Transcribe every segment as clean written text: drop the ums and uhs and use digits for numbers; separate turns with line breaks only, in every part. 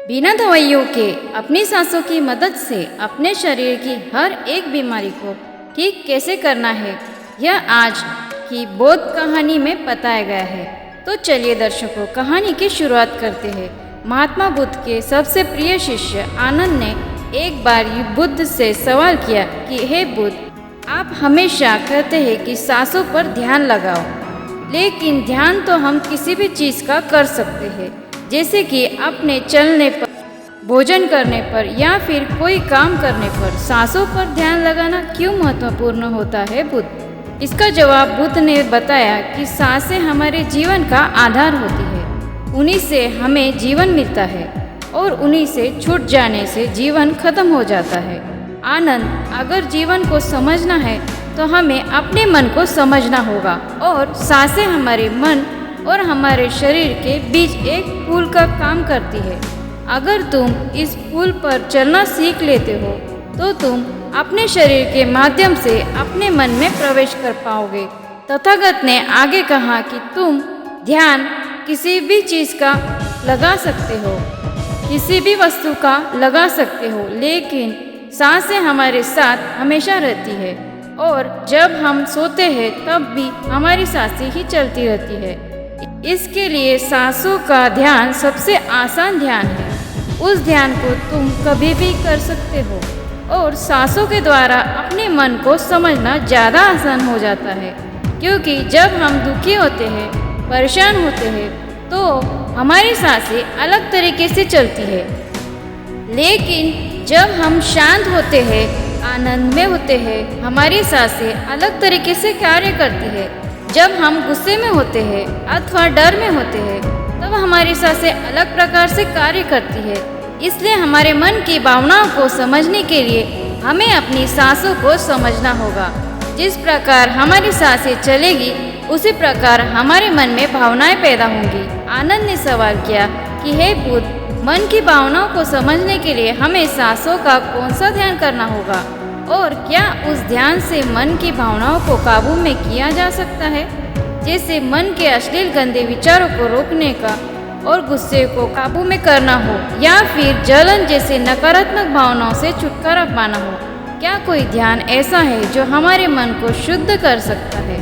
बिना दवाइयों के अपनी सांसों की मदद से अपने शरीर की हर एक बीमारी को ठीक कैसे करना है, यह आज की बोध कहानी में बताया गया है। तो चलिए दर्शकों, कहानी की शुरुआत करते हैं। महात्मा बुद्ध के सबसे प्रिय शिष्य आनंद ने एक बार बुद्ध से सवाल किया कि हे बुद्ध, आप हमेशा कहते हैं कि सांसों पर ध्यान लगाओ, लेकिन ध्यान तो हम किसी भी चीज़ का कर सकते हैं, जैसे कि अपने चलने पर, भोजन करने पर या फिर कोई काम करने पर सांसों पर ध्यान लगाना क्यों महत्वपूर्ण होता है बुद्ध? इसका जवाब बुद्ध ने बताया कि सांसें हमारे जीवन का आधार होती है। उन्हीं से हमें जीवन मिलता है और उन्हीं से छूट जाने से जीवन खत्म हो जाता है। आनंद, अगर जीवन को समझना है तो हमें अपने मन को समझना होगा, और सांसें हमारे मन और हमारे शरीर के बीच एक पुल का काम करती है। अगर तुम इस पुल पर चलना सीख लेते हो तो तुम अपने शरीर के माध्यम से अपने मन में प्रवेश कर पाओगे। तथागत ने आगे कहा कि तुम ध्यान किसी भी चीज़ का लगा सकते हो, किसी भी वस्तु का लगा सकते हो, लेकिन सांसें हमारे साथ हमेशा रहती है, और जब हम सोते हैं तब भी हमारी सांसें ही चलती रहती है। इसके लिए सांसों का ध्यान सबसे आसान ध्यान है। उस ध्यान को तुम कभी भी कर सकते हो, और सांसों के द्वारा अपने मन को समझना ज़्यादा आसान हो जाता है, क्योंकि जब हम दुखी होते हैं, परेशान होते हैं, तो हमारी सांसें अलग तरीके से चलती है। लेकिन जब हम शांत होते हैं, आनंद में होते हैं, हमारी सांसें अलग तरीके से कार्य करती है। जब हम गुस्से में होते हैं अथवा डर में होते हैं, तब हमारी सांसें अलग प्रकार से कार्य करती है। इसलिए हमारे मन की भावनाओं को समझने के लिए हमें अपनी सांसों को समझना होगा। जिस प्रकार हमारी सांसें चलेगी, उसी प्रकार हमारे मन में भावनाएं पैदा होंगी। आनंद ने सवाल किया कि हे बुद्ध, मन की भावनाओं को समझने के लिए हमें सांसों का कौन सा ध्यान करना होगा, और क्या उस ध्यान से मन की भावनाओं को काबू में किया जा सकता है? जैसे मन के अश्लील गंदे विचारों को रोकने का और गुस्से को काबू में करना हो, या फिर जलन जैसे नकारात्मक भावनाओं से छुटकारा पाना हो। क्या कोई ध्यान ऐसा है जो हमारे मन को शुद्ध कर सकता है?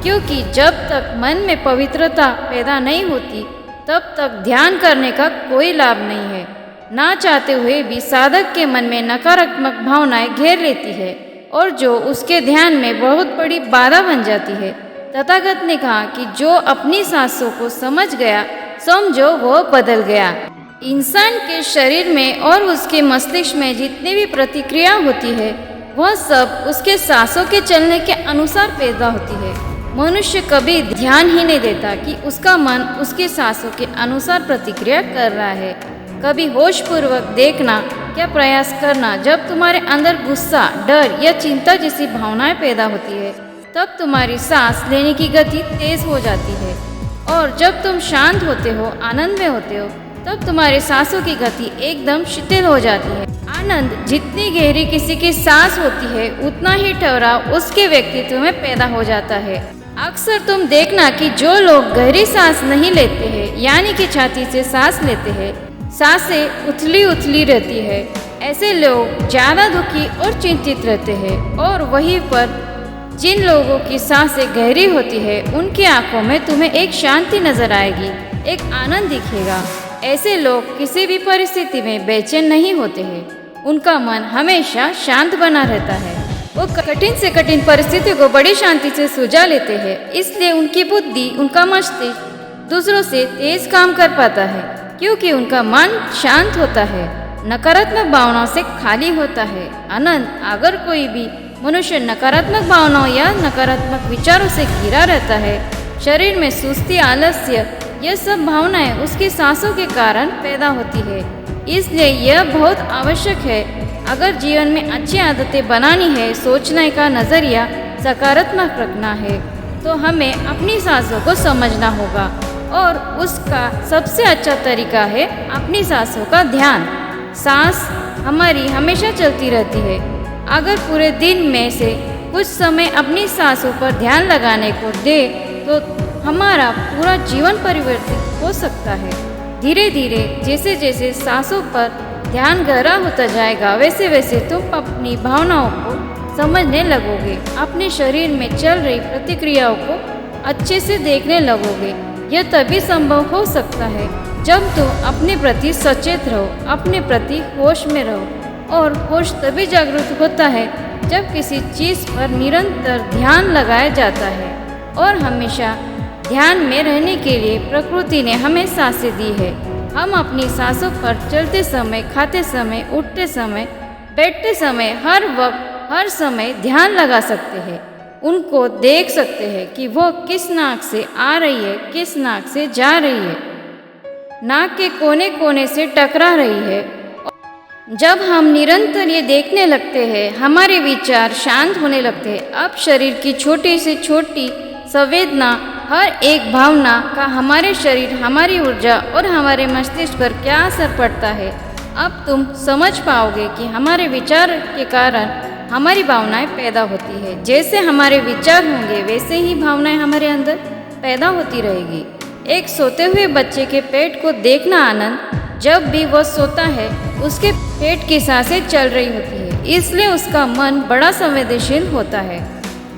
क्योंकि जब तक मन में पवित्रता पैदा नहीं होती, तब तक ध्यान करने का कोई लाभ नहीं है। ना चाहते हुए भी साधक के मन में नकारात्मक भावनाएं घेर लेती है, और जो उसके ध्यान में बहुत बड़ी बाधा बन जाती है। तथागत ने कहा कि जो अपनी सांसों को समझ गया, समझो वो बदल गया। इंसान के शरीर में और उसके मस्तिष्क में जितनी भी प्रतिक्रिया होती है, वह सब उसके सांसों के चलने के अनुसार पैदा होती है। मनुष्य कभी ध्यान ही नहीं देता कि उसका मन उसके सांसों के अनुसार प्रतिक्रिया कर रहा है। कभी होशपूर्वक देखना, क्या प्रयास करना, जब तुम्हारे अंदर गुस्सा, डर या चिंता जैसी भावनाएं पैदा होती है, तब तुम्हारी सांस लेने की गति तेज हो जाती है, और जब तुम शांत होते हो, आनंद में होते हो, तब तुम्हारी सांसों की गति एकदम शिथिल हो जाती है। आनंद, जितनी गहरी किसी की सांस होती है, उतना ही ठहराव उसके व्यक्तित्व में पैदा हो जाता है। अक्सर तुम देखना कि जो लोग गहरी सांस नहीं लेते हैं, यानी कि छाती से सांस लेते हैं, सांसें उथली उथली रहती है, ऐसे लोग ज़्यादा दुखी और चिंतित रहते हैं। और वहीं पर जिन लोगों की सांसें गहरी होती है, उनकी आंखों में तुम्हें एक शांति नजर आएगी, एक आनंद दिखेगा। ऐसे लोग किसी भी परिस्थिति में बेचैन नहीं होते हैं, उनका मन हमेशा शांत बना रहता है। वो कठिन से कठिन परिस्थितियों को बड़ी शांति से सुलझा लेते हैं, इसलिए उनकी बुद्धि, उनका मस्तिष्क दूसरों से तेज काम कर पाता है, क्योंकि उनका मन शांत होता है, नकारात्मक भावनाओं से खाली होता है। आनंद, अगर कोई भी मनुष्य नकारात्मक भावनाओं या नकारात्मक विचारों से घिरा रहता है, शरीर में सुस्ती, आलस्य, ये सब भावनाएं उसकी सांसों के कारण पैदा होती है। इसलिए यह बहुत आवश्यक है, अगर जीवन में अच्छी आदतें बनानी है, सोचने का नज़रिया सकारात्मक रखना है, तो हमें अपनी सांसों को समझना होगा, और उसका सबसे अच्छा तरीका है अपनी सांसों का ध्यान। सांस हमारी हमेशा चलती रहती है। अगर पूरे दिन में से कुछ समय अपनी सांसों पर ध्यान लगाने को दे, तो हमारा पूरा जीवन परिवर्तित हो सकता है। धीरे धीरे जैसे जैसे सांसों पर ध्यान गहरा होता जाएगा, वैसे वैसे तुम अपनी भावनाओं को समझने लगोगे, अपने शरीर में चल रही प्रतिक्रियाओं को अच्छे से देखने लगोगे। यह तभी संभव हो सकता है जब तुम अपने प्रति सचेत रहो, अपने प्रति होश में रहो। और होश तभी जागृत होता है जब किसी चीज़ पर निरंतर ध्यान लगाया जाता है। और हमेशा ध्यान में रहने के लिए प्रकृति ने हमें सांसें दी है। हम अपनी सांसों पर चलते समय, खाते समय, उठते समय, बैठते समय, हर वक्त हर समय ध्यान लगा सकते हैं। उनको देख सकते हैं कि वो किस नाक से आ रही है, किस नाक से जा रही है, नाक के कोने कोने से टकरा रही है। जब हम निरंतर ये देखने लगते हैं, हमारे विचार शांत होने लगते हैं। अब शरीर की छोटी से छोटी संवेदना, हर एक भावना का हमारे शरीर, हमारी ऊर्जा और हमारे मस्तिष्क पर क्या असर पड़ता है, अब तुम समझ पाओगे कि हमारे विचार के कारण हमारी भावनाएं पैदा होती है। जैसे हमारे विचार होंगे वैसे ही भावनाएं हमारे अंदर पैदा होती रहेगी। एक सोते हुए बच्चे के पेट को देखना आनंद, जब भी वह सोता है उसके पेट की सांसें चल रही होती है, इसलिए उसका मन बड़ा संवेदनशील होता है।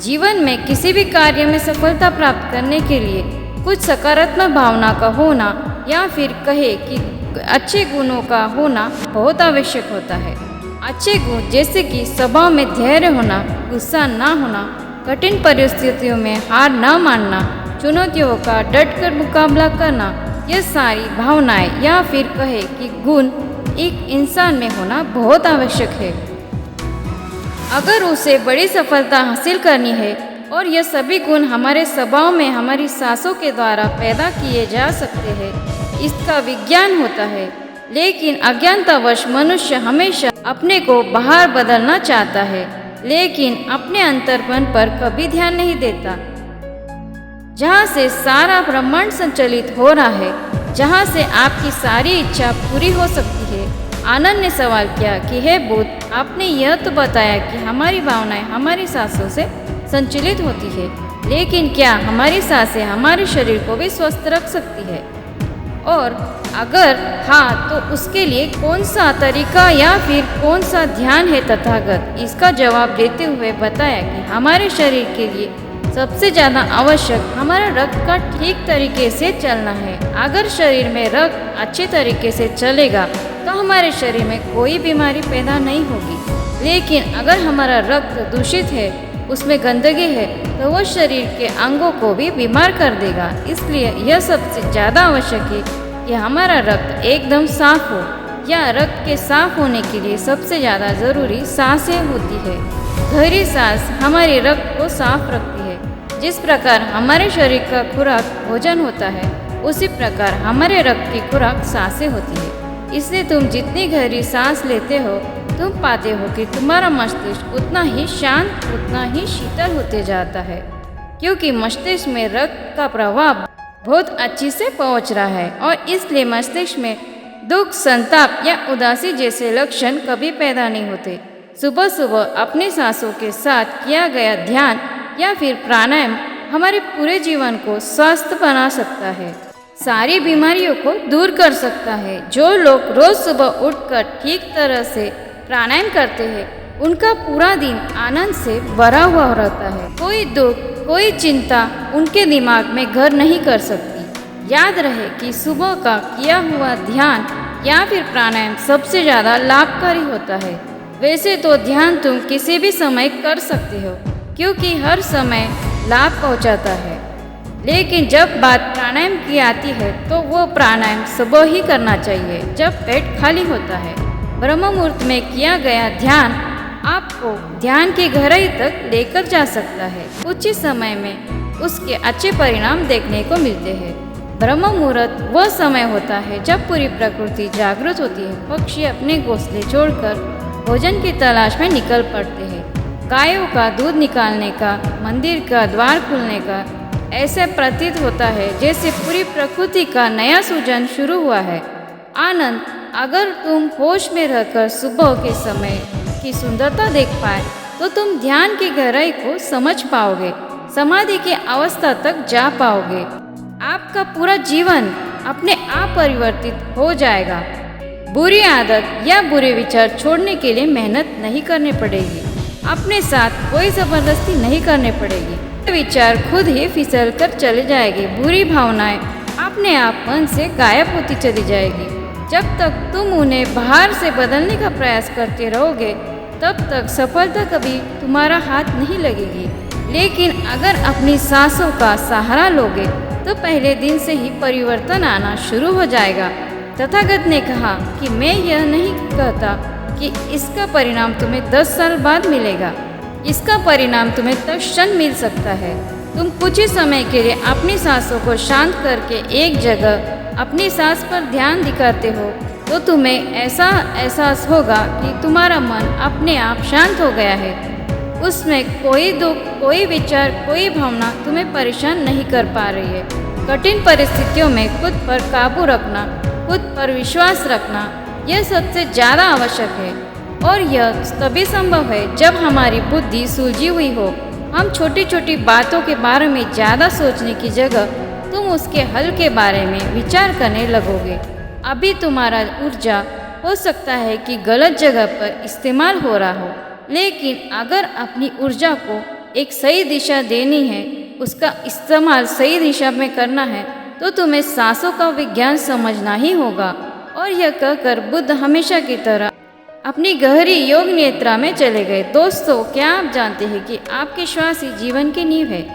जीवन में किसी भी कार्य में सफलता प्राप्त करने के लिए कुछ सकारात्मक भावना का होना या फिर कहे कि अच्छे गुणों का होना बहुत आवश्यक होता है। अच्छे गुण जैसे कि स्वभाव में धैर्य होना, गुस्सा ना होना, कठिन परिस्थितियों में हार न मानना, चुनौतियों का डटकर मुकाबला करना, ये सारी भावनाएं या फिर कहे कि गुण एक इंसान में होना बहुत आवश्यक है अगर उसे बड़ी सफलता हासिल करनी है। और यह सभी गुण हमारे स्वभाव में हमारी सांसों के द्वारा पैदा किए जा सकते हैं, इसका विज्ञान होता है। लेकिन अज्ञानतावश मनुष्य हमेशा अपने को बाहर बदलना चाहता है, लेकिन अपने अंतर्मन पर कभी ध्यान नहीं देता, जहाँ से सारा ब्रह्मांड संचालित हो रहा है, जहाँ से आपकी सारी इच्छा पूरी हो सकती है। आनंद ने सवाल किया कि हे बुद्ध, आपने यह तो बताया कि हमारी भावनाएं हमारी सांसों से संचालित होती है, लेकिन क्या हमारी सांसें हमारे शरीर को भी स्वस्थ रख सकती है? और अगर हाँ, तो उसके लिए कौन सा तरीका या फिर कौन सा ध्यान है तथागत? इसका जवाब देते हुए बताया कि हमारे शरीर के लिए सबसे ज़्यादा आवश्यक हमारा रक्त का ठीक तरीके से चलना है। अगर शरीर में रक्त अच्छे तरीके से चलेगा तो हमारे शरीर में कोई बीमारी पैदा नहीं होगी। लेकिन अगर हमारा रक्त दूषित है, उसमें गंदगी है, तो वो शरीर के अंगों को भी बीमार कर देगा। इसलिए यह सबसे ज़्यादा आवश्यक है कि हमारा रक्त एकदम साफ हो। या रक्त के साफ होने के लिए सबसे ज़्यादा ज़रूरी सांसें होती है। गहरी सांस हमारे रक्त को साफ रखती है। जिस प्रकार हमारे शरीर का खुराक भोजन होता है, उसी प्रकार हमारे रक्त की खुराक सांसें होती है। इसलिए तुम जितनी गहरी सांस लेते हो, तुम पाते हो कि तुम्हारा मस्तिष्क उतना ही शांत, उतना ही शीतल होते जाता है, क्योंकि मस्तिष्क में रक्त का प्रवाह बहुत अच्छी से पहुंच रहा है। और इसलिए मस्तिष्क में दुख, संताप या उदासी जैसे लक्षण कभी पैदा नहीं होते। सुबह सुबह अपनी सांसों के साथ किया गया ध्यान या फिर प्राणायाम हमारे पूरे जीवन को स्वस्थ बना सकता है, सारी बीमारियों को दूर कर सकता है। जो लोग रोज सुबह उठकर ठीक तरह से प्राणायाम करते हैं, उनका पूरा दिन आनंद से भरा हुआ रहता है। कोई दुख, कोई चिंता उनके दिमाग में घर नहीं कर सकती। याद रहे कि सुबह का किया हुआ ध्यान या फिर प्राणायाम सबसे ज़्यादा लाभकारी होता है। वैसे तो ध्यान तुम किसी भी समय कर सकते हो, क्योंकि हर समय लाभ पहुंचाता है। लेकिन जब बात प्राणायाम की आती है, तो वो प्राणायाम सुबह ही करना चाहिए, जब पेट खाली होता है। ब्रह्म मुहूर्त में किया गया ध्यान आपको ध्यान की गहराई तक लेकर जा सकता है। कुछ ही समय में उसके अच्छे परिणाम देखने को मिलते हैं। ब्रह्म मुहूर्त वह समय होता है जब पूरी प्रकृति जागृत होती है। पक्षी अपने घोंसले छोड़कर भोजन की तलाश में निकल पड़ते हैं। गायों का दूध निकालने का, मंदिर का द्वार खुलने का ऐसे प्रतीत होता है जैसे पूरी प्रकृति का नया सृजन शुरू हुआ है। आनंद, अगर तुम होश में रहकर सुबह के समय की सुंदरता देख पाए, तो तुम ध्यान की गहराई को समझ पाओगे, समाधि की अवस्था तक जा पाओगे। आपका पूरा जीवन अपने आप परिवर्तित हो जाएगा। बुरी आदत या बुरे विचार छोड़ने के लिए मेहनत नहीं करनी पड़ेगी, अपने साथ कोई जबरदस्ती नहीं करनी पड़ेगी। विचार खुद ही फिसल कर चले जाएंगे। बुरी भावनाएं अपने आप मन से गायब होती चली जाएगी। जब तक तुम उन्हें बाहर से बदलने का प्रयास करते रहोगे तब तक सफलता कभी तुम्हारा हाथ नहीं लगेगी। लेकिन अगर अपनी सांसों का सहारा लोगे तो पहले दिन से ही परिवर्तन आना शुरू हो जाएगा। तथागत ने कहा कि मैं यह नहीं कहता कि इसका परिणाम तुम्हें 10 साल बाद मिलेगा। इसका परिणाम तुम्हें तत्क्षण मिल सकता है। तुम कुछ ही समय के लिए अपनी सांसों को शांत करके एक जगह अपनी सांस पर ध्यान दिखाते हो तो तुम्हें ऐसा एहसास होगा कि तुम्हारा मन अपने आप शांत हो गया है। उसमें कोई दुख, कोई विचार, कोई भावना तुम्हें परेशान नहीं कर पा रही है। कठिन परिस्थितियों में खुद पर काबू रखना, खुद पर विश्वास रखना, यह सबसे ज़्यादा आवश्यक है। और यह तभी संभव है जब हमारी बुद्धि सुलझी हुई हो। हम छोटी छोटी बातों के बारे में ज़्यादा सोचने की जगह तुम उसके हल के बारे में विचार करने लगोगे। अभी तुम्हारा ऊर्जा हो सकता है कि गलत जगह पर इस्तेमाल हो रहा हो, लेकिन अगर अपनी ऊर्जा को एक सही दिशा देनी है, उसका इस्तेमाल सही दिशा में करना है, तो तुम्हें सांसों का विज्ञान समझना ही होगा। और यह कहकर बुद्ध हमेशा की तरह अपनी गहरी योग निद्रा में चले गए। दोस्तों, क्या आप जानते हैं कि आपके श्वास ही जीवन की नींव है?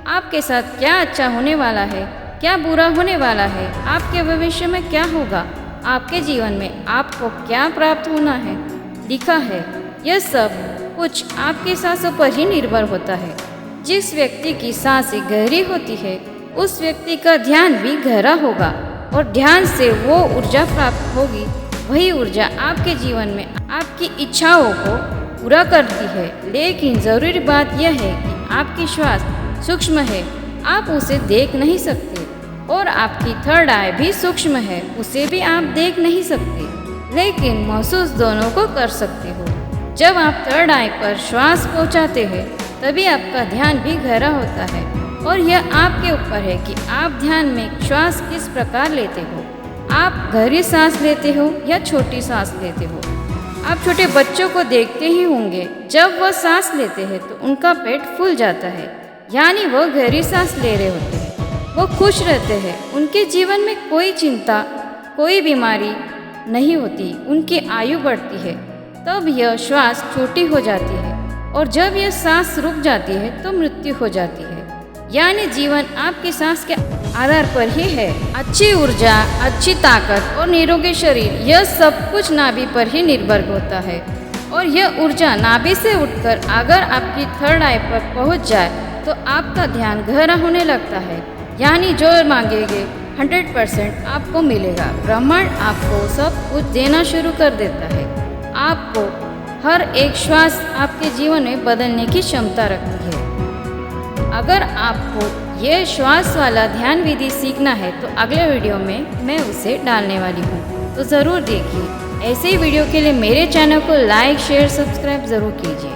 आपके साथ क्या अच्छा होने वाला है, क्या बुरा होने वाला है, आपके भविष्य में क्या होगा, आपके जीवन में आपको क्या प्राप्त होना है, लिखा है। यह सब कुछ आपकी सांसों पर ही निर्भर होता है। जिस व्यक्ति की सांसें गहरी होती है उस व्यक्ति का ध्यान भी गहरा होगा और ध्यान से वो ऊर्जा प्राप्त होगी। वही ऊर्जा आपके जीवन में आपकी इच्छाओं को पूरा करती है। लेकिन ज़रूरी बात यह है कि आपकी श्वास सूक्ष्म है, आप उसे देख नहीं सकते, और आपकी थर्ड आई भी सूक्ष्म है, उसे भी आप देख नहीं सकते, लेकिन महसूस दोनों को कर सकते हो। जब आप थर्ड आई पर श्वास पहुंचाते हैं तभी आपका ध्यान भी गहरा होता है, और यह आपके ऊपर है कि आप ध्यान में श्वास किस प्रकार लेते हो। आप गहरी सांस लेते हो या छोटी सांस लेते हो। आप छोटे बच्चों को देखते ही होंगे, जब वह सांस लेते हैं तो उनका पेट फूल जाता है, यानी वह गहरी सांस ले रहे होते हैं। वो खुश रहते हैं, उनके जीवन में कोई चिंता, कोई बीमारी नहीं होती, उनकी आयु बढ़ती है। तब यह श्वास छोटी हो जाती है, और जब यह सांस रुक जाती है तो मृत्यु हो जाती है। यानी जीवन आपकी सांस के आधार पर ही है। अच्छी ऊर्जा, अच्छी ताकत और निरोगी शरीर, यह सब कुछ नाभि पर ही निर्भर होता है। और यह ऊर्जा नाभि से उठकर अगर आपकी थर्ड आई पर पहुंच जाए तो आपका ध्यान गहरा होने लगता है, यानी जो मांगेंगे 100% आपको मिलेगा। ब्रह्मांड आपको सब कुछ देना शुरू कर देता है। आपको हर एक श्वास आपके जीवन में बदलने की क्षमता रखती है। अगर आपको ये श्वास वाला ध्यान विधि सीखना है तो अगले वीडियो में मैं उसे डालने वाली हूँ, तो ज़रूर देखिए। ऐसे ही वीडियो के लिए मेरे चैनल को लाइक, शेयर, सब्सक्राइब ज़रूर कीजिए।